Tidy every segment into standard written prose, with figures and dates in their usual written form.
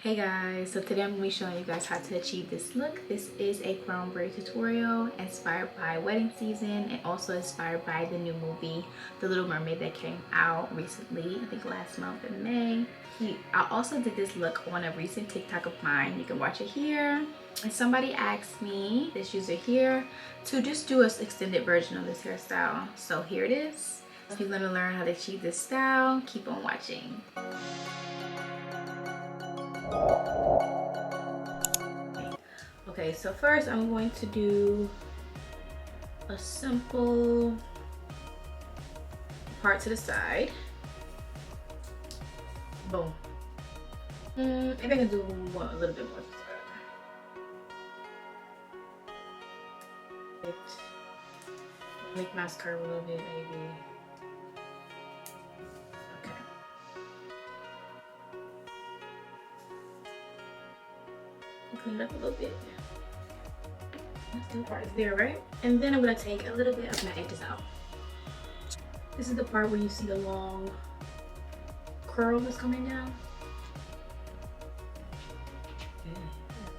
Hey guys, so today I'm going to be showing you guys how to achieve this look. This is a crown braid tutorial inspired by wedding season and also inspired by the new movie The Little Mermaid that came out recently, I think last month in May. I also did this look on a recent TikTok of mine. You can watch it here. And somebody asked me, this user here, to just do an extended version of this hairstyle. So here it is. If you're going to learn how to achieve this style, keep on watching. Okay, so first I'm going to do a simple part to the side. Boom. Maybe I can do a little bit more to the side. Make my curve a little bit, maybe. Clean it up a little bit. Let's do part there, right? And then I'm gonna take a little bit of my edges out. This is the part where you see the long curl that's coming down. Yeah,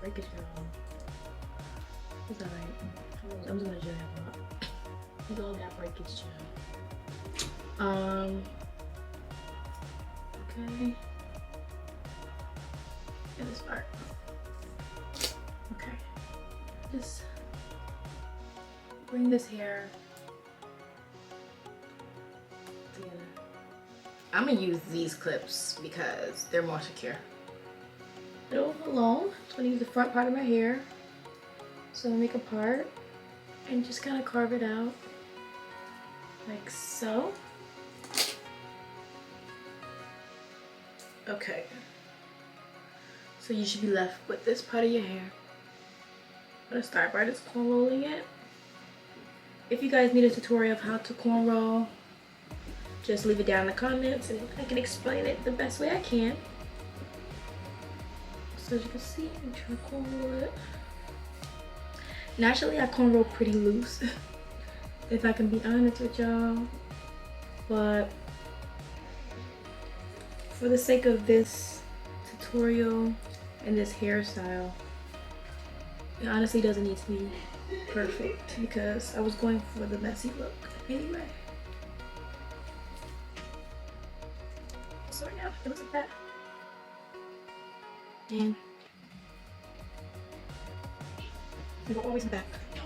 break it down. It's alright. I'm just gonna jab up. It's all that breakage jab. Okay. And this part. Okay, just bring this hair together. I'm gonna use these clips because they're more secure. Little alone, I'm gonna use the front part of my hair. So make a part and just kind of carve it out like so. Okay, so you should be left with this part of your hair. I'm gonna start by just corn rolling it. If you guys need a tutorial of how to corn roll, just leave it down in the comments and I can explain it the best way I can. So as you can see, I'm trying to corn roll it. Naturally, I corn roll pretty loose, if I can be honest with y'all. But for the sake of this tutorial and this hairstyle, it honestly doesn't need to be perfect because I was going for the messy look anyway. So right now, it looks like that. And we go always back. So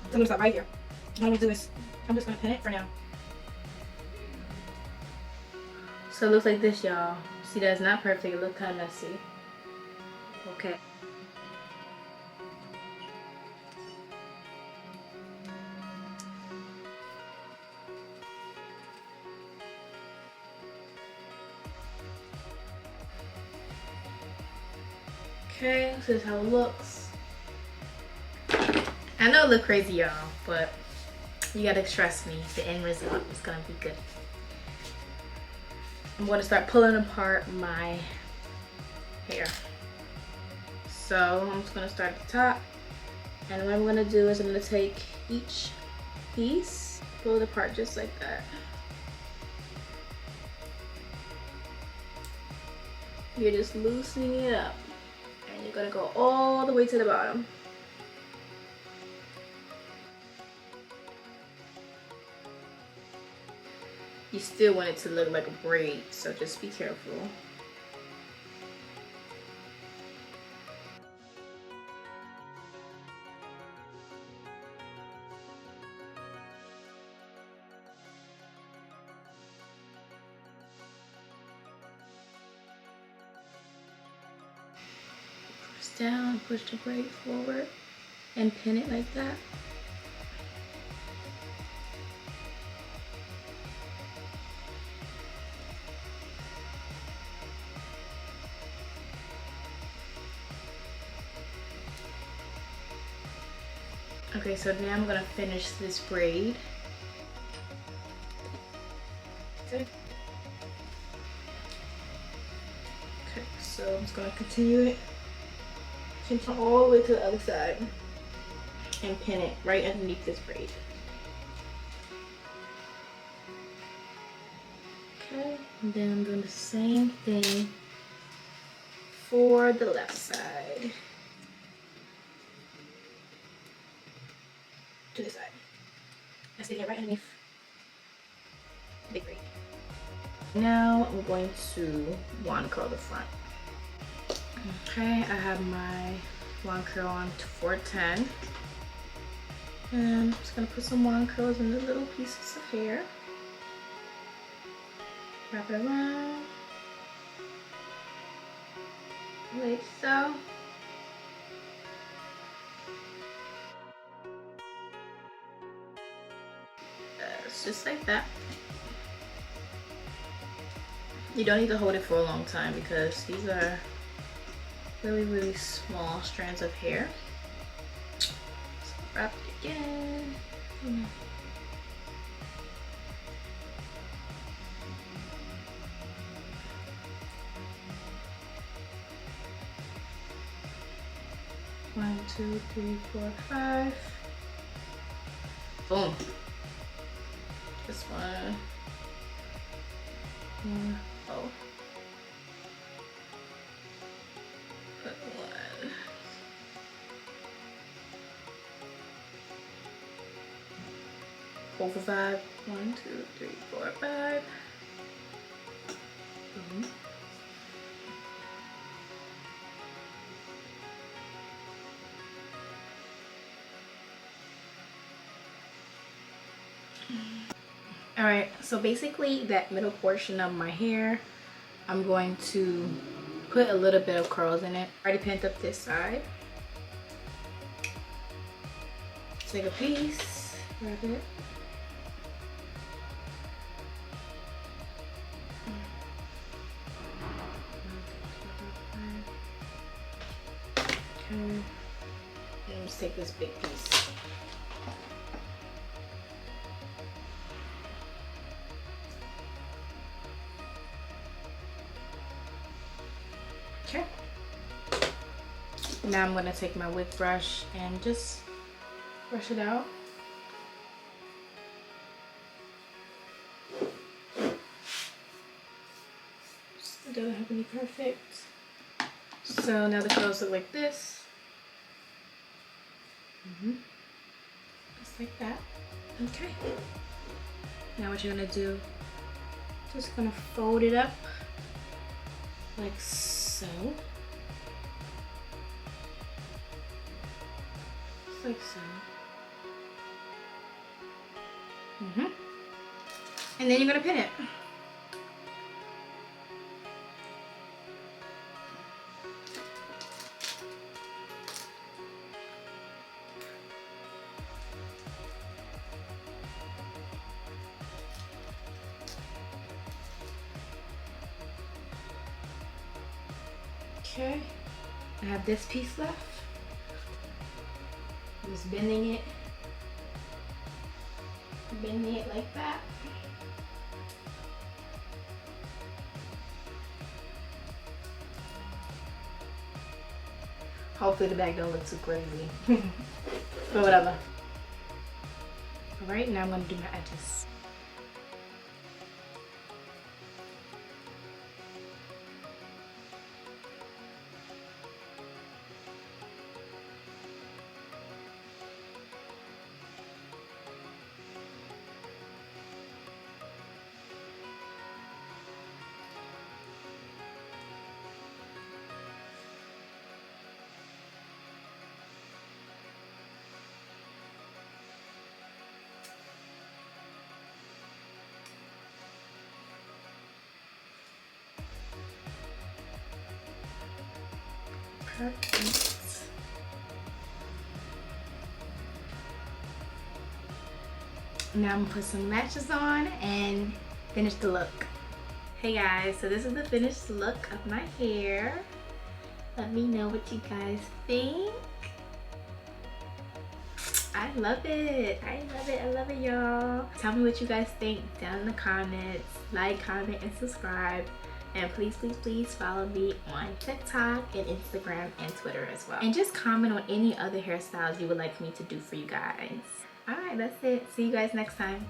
I'm gonna stop right here. What I'm gonna do is, I'm just gonna pin it for now. So it looks like this, y'all. See, that's not perfect. It looks kind of messy. Okay. Okay, so this is how it looks. I know it looks crazy, y'all, but you gotta trust me. The end result is gonna be good. I'm going to start pulling apart my hair. So I'm just going to start at the top. And what I'm going to do is I'm going to take each piece, pull it apart just like that. You're just loosening it up. And you're going to go all the way to the bottom. You still want it to look like a braid, so just be careful. Press down, push the braid forward, and pin it like that. Okay, so now I'm gonna finish this braid. Okay. Okay, so I'm just gonna continue it. Continue all the way to the other side. And pin it right underneath this braid. Okay. And then I'm doing the same thing for the left side. To this side. I stick it right underneath the big braid. Now I'm going to wand curl the front. Okay, I have my wand curl on to 410. And I'm just gonna put some wand curls in the little pieces of hair. Wrap it around. Like so. It's just like that. You don't need to hold it for a long time because these are really small strands of hair. So wrap it again. One, two, three, four, five. Boom. This one. Oh. Put one. Four for five. One, two, three, four, five. Boom. All right, so basically that middle portion of my hair, I'm going to put a little bit of curls in it. I already pinned up this side. Take a piece, wrap it. Okay, and let's take this big piece. Okay. Now I'm gonna take my wig brush and just brush it out. Still don't have any perfect. So now the curls look like this. Just like that. Okay. Now what you're gonna do, just gonna fold it up like so. Just like so. And then you're gonna pin it. Okay, I have this piece left. Just bending it like that. Hopefully the bag don't look too crazy, but whatever. All right, now I'm gonna do my edges. Perfect. Now I'm gonna put some lashes on and finish the look. Hey guys, so this is the finished look of my hair. Let me know what you guys think. I love it. I love it. I love it, y'all. Tell me what you guys think down in the comments. Like, comment, and subscribe. And please, please, please follow me on TikTok and Instagram and Twitter as well. And just comment on any other hairstyles you would like me to do for you guys. All right, that's it. See you guys next time.